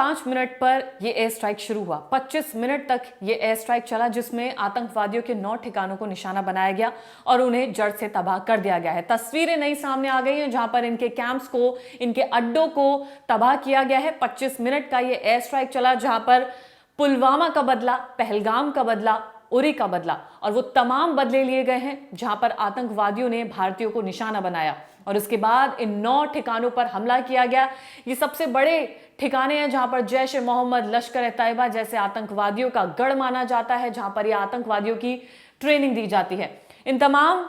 5 minute पर यह air strike शुरू हुआ। 25 मिनट तक यह एयर स्ट्राइक चला, जिसमें आतंकवादियों के 9 ठिकानों को निशाना बनाया गया और उन्हें जड़ से तबाह कर दिया गया है। तस्वीरें नई सामने आ गई हैं जहां पर इनके कैंप्स को, इनके अड्डों को तबाह किया गया है। 25 मिनट का यह एयर स्ट्राइक चला जहां पर पुलवामा का बदला, पहलगाम का बदला, उरी का बदला, और वो तमाम बदले लिए गए हैं जहां पर आतंकवादियों ने भारतीयों को निशाना बनाया और उसके बाद इन 9 ठिकानों पर हमला किया गया। ये सबसे बड़े ठिकाने हैं जहां पर जैश ए मोहम्मद, लश्कर ए तैयबा जैसे आतंकवादियों का गढ़ माना जाता है, जहां पर ये आतंकवादियों की ट्रेनिंग दी जाती है। इन तमाम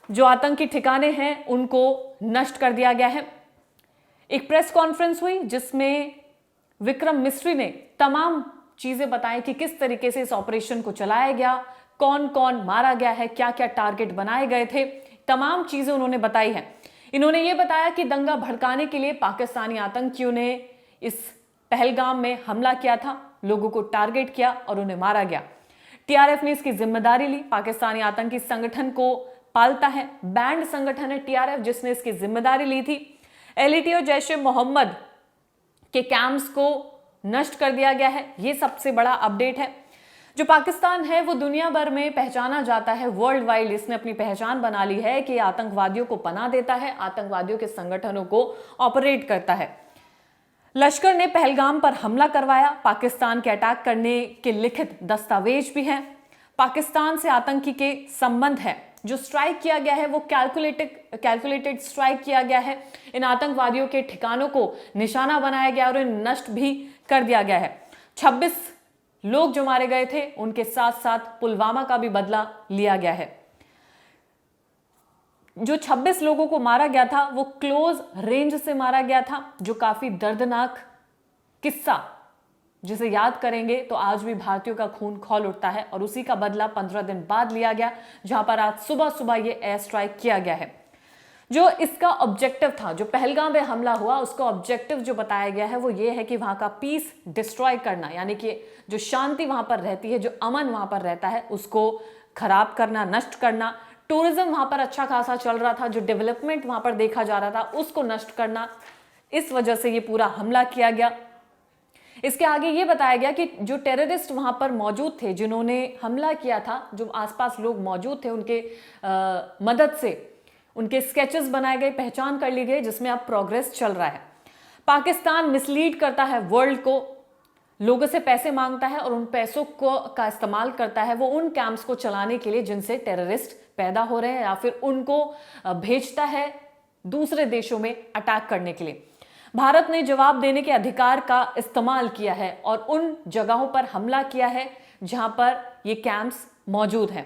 जो आतंकी ठिकाने हैं उनको नष्ट कर दिया गया है। एक प्रेस कॉन्फ्रेंस हुई जिसमें विक्रम मिस्री ने तमाम चीजें बताई कि किस तरीके से इस ऑपरेशन को चलाया गया, कौन कौन मारा गया है, क्या क्या टारगेट बनाए गए थे, तमाम चीजें उन्होंने बताई हैं। इन्होंने ये बताया कि दंगा भड़काने के लिए पाकिस्तानी आतंकियों ने इस पहलगाम में हमला किया था, लोगों को टारगेट किया और उन्हें मारा गया। टीआरएफ ने इसकी जिम्मेदारी ली। पाकिस्तानी आतंकी संगठन को पालता है, बैंड संगठन है टीआरएफ, जिसने इसकी जिम्मेदारी ली थी। एलईटी और जैश ए मोहम्मद के कैंप्स को नष्ट कर दिया गया है। यह सबसे बड़ा अपडेट है। जो पाकिस्तान है वो दुनिया भर में पहचाना जाता है, वर्ल्ड वाइड इसने अपनी पहचान बना ली है कि आतंकवादियों को पनाह देता है, आतंकवादियों के संगठनों को ऑपरेट करता है। लश्कर ने पहलगाम पर हमला करवाया। पाकिस्तान के अटैक करने के लिखित दस्तावेज भी हैं। पाकिस्तान से आतंकी के संबंध है। जो स्ट्राइक किया गया है वो कैलकुलेटेड स्ट्राइक किया गया है। इन आतंकवादियों के ठिकानों को निशाना बनाया गया और इन्हें नष्ट भी कर दिया गया है। 26 लोग जो मारे गए थे उनके साथ साथ पुलवामा का भी बदला लिया गया है। जो 26 लोगों को मारा गया था वो क्लोज रेंज से मारा गया था, जो काफी दर्दनाक किस्सा, जिसे याद करेंगे तो आज भी भारतीयों का खून खौल उठता है। और उसी का बदला 15 दिन बाद लिया गया, जहां पर आज सुबह सुबह ये एयर स्ट्राइक किया गया है। जो इसका ऑब्जेक्टिव था, जो पहलगाम में हमला हुआ, उसका ऑब्जेक्टिव जो बताया गया है वो ये है कि वहां का पीस डिस्ट्रॉय करना, यानी कि जो शांति वहां पर रहती है, जो अमन वहां पर रहता है, उसको खराब करना, नष्ट करना। टूरिज्म वहां पर अच्छा खासा चल रहा था, जो डेवलपमेंट वहां पर देखा जा रहा था उसको नष्ट करना। इस वजह से ये पूरा हमला किया गया। इसके आगे ये बताया गया कि जो टेररिस्ट वहां पर मौजूद थे, जिन्होंने हमला किया था, जो आसपास लोग मौजूद थे, उनके मदद से उनके स्केचेस बनाए गए, पहचान कर ली गई, जिसमें अब प्रोग्रेस चल रहा है। पाकिस्तान मिसलीड करता है वर्ल्ड को, लोगों से पैसे मांगता है और उन पैसों को का इस्तेमाल करता है वो उन कैंप्स को चलाने के लिए जिनसे टेररिस्ट पैदा हो रहे हैं, या फिर उनको भेजता है दूसरे देशों में अटैक करने के लिए। भारत ने जवाब देने के अधिकार का इस्तेमाल किया है और उन जगहों पर हमला किया है जहां पर ये कैंप्स मौजूद हैं।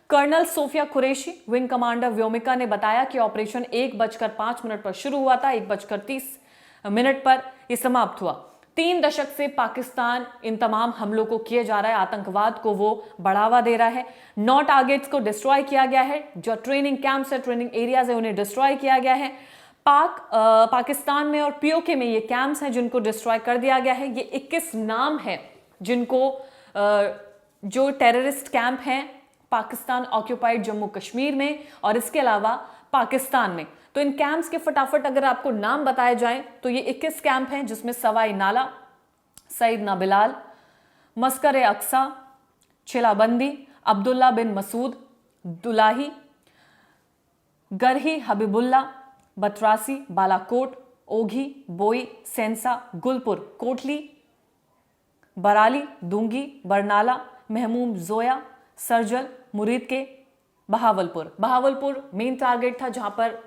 Colonel Sofia Qureshi, wing commander Vyomika, ने बताया कि ऑपरेशन 1:05 पर शुरू हुआ था, 1:30 पर यह समाप्त हुआ। 3 दशक से पाकिस्तान इन तमाम हमलों को किए जा रहा है, आतंकवाद को वो बढ़ावा दे रहा है। 9 टारगेट्स को डिस्ट्रॉय किया गया है, जो ट्रेनिंग कैंप्स है, ट्रेनिंग एरियाज है, उन्हें डिस्ट्रॉय किया गया है। पाकिस्तान में और पीओके में ये कैंप्स हैं जिनको डिस्ट्रॉय कर दिया गया है। ये 21 नाम है जिनको जो टेररिस्ट कैंप हैं पाकिस्तान ऑक्यूपाइड जम्मू कश्मीर में और इसके अलावा पाकिस्तान में। तो इन कैंप्स के फटाफट अगर आपको नाम बताए जाएं तो ये 21 कैंप हैं, जिसमें सवाई नाला, सईदना बिलाल, मस्कर ए अक्सा, चिलाबंदी, अब्दुल्ला बिन मसूद, दुलाही, गरही हबीबुल्ला, बतरासी, बालाकोट, ओघी, बोई, सेंसा, गुलपुर, कोटली, बराली, दूंगी, बरनाला, महमूम जोया, सरजल, मुरीद के, बहावलपुर मेन टारगेट था जहां पर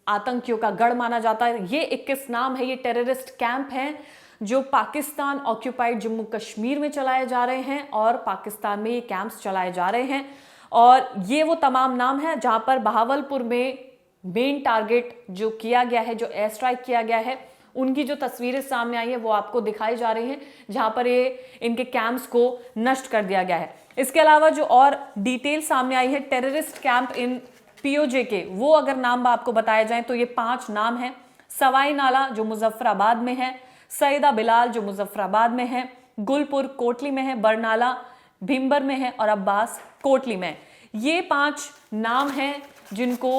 आतंकियों का गढ़ माना जाता है। ये 21 नाम है, ये टेररिस्ट कैंप हैं जो पाकिस्तान ऑक्यूपाइड जम्मू कश्मीर में चलाए जा रहे हैं और पाकिस्तान में ये कैंप्स चलाए जा रहे हैं। और ये वो तमाम नाम है जहां पर बहावलपुर में मेन टारगेट जो किया गया है, जो एयर स्ट्राइक किया गया है, उनकी जो तस्वीरें सामने आई है वो आपको दिखाई जा रही हैं, जहां पर ये इनके कैंप्स को नष्ट कर दिया गया है। इसके अलावा जो और डिटेल सामने आई है टेररिस्ट कैंप इन पीओजे के, वो अगर नाम आपको बताए जाएं तो ये 5 नाम हैं। सवाई नाला जो मुजफ्फराबाद में है, सईदा बिलाल जो मुजफ्फराबाद में है, गुलपुर कोटली में है, बरनाला भीमबर में है और अब्बास कोटली में है। ये 5 नाम हैं जिनको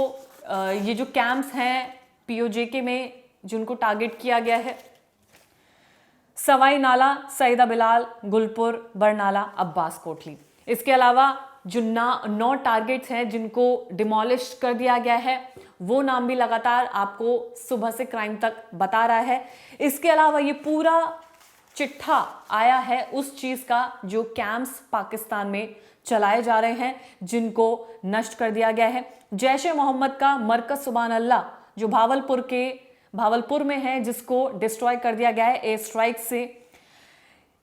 ये जो कैंप्स हैं पीओजे के में जिनको टारगेट किया गया है। सवाई नाला, सईदा बिलाल, गुलपुर, बरनाला, अब्बास कोटली। इसके अलावा जो 9 टारगेट्स हैं जिनको डिमोलिश कर दिया गया है, वो नाम भी लगातार आपको सुबह से क्राइम तक बता रहा है। इसके अलावा ये पूरा चिट्ठा आया है उस चीज का जो कैंप्स पाकिस्तान में चलाए जा रहे हैं, जिनको नष्ट कर दिया गया है। जैश ए मोहम्मद का मरकज सुभान अल्लाह जो भावलपुर में है, जिसको डिस्ट्रॉय कर दिया गया है एयर स्ट्राइक से।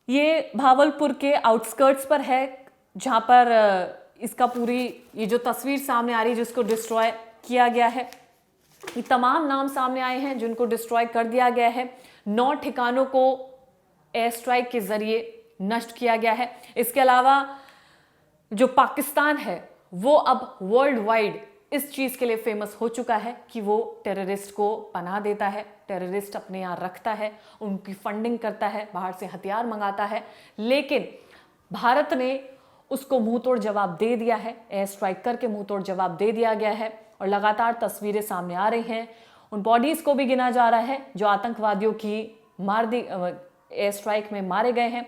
ये भावलपुर के आउटस्कर्ट्स पर है, जहां पर इसका पूरी ये जो तस्वीर सामने आ रही है जिसको डिस्ट्रॉय किया गया है। ये तमाम नाम सामने आए हैं जिनको डिस्ट्रॉय कर दिया गया है। 9 ठिकानों को एयर स्ट्राइक के जरिए नष्ट किया गया है। इसके अलावा जो पाकिस्तान है वो अब वर्ल्ड वाइड इस चीज के लिए फेमस हो चुका है कि वो टेररिस्ट को पनाह देता है, टेररिस्ट अपने यहाँ रखता है, उनकी फंडिंग करता है, बाहर से हथियार मंगाता है। लेकिन भारत ने उसको मुंह तोड़ जवाब दे दिया है, एयर स्ट्राइक करके मुंह तोड़ जवाब दे दिया गया है और लगातार तस्वीरें सामने आ रही हैं। उन बॉडीज को भी गिना जा रहा है जो आतंकवादियों की एयर स्ट्राइक में मारे गए हैं।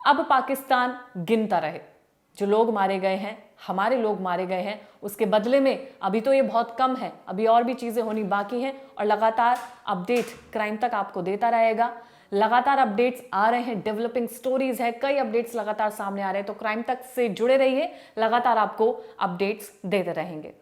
अब पाकिस्तान गिनता रहे जो लोग मारे गए हैं, हमारे लोग मारे गए हैं, उसके बदले में अभी तो ये बहुत कम है, अभी और भी चीजें होनी बाकी हैं और लगातार अपडेट क्राइम तक आपको देता रहेगा। लगातार अपडेट्स आ रहे हैं, डेवलपिंग स्टोरीज है, कई अपडेट्स लगातार सामने आ रहे हैं, तो क्राइम तक से जुड़े रहिए, लगातार आपको अपडेट्स देते रहेंगे।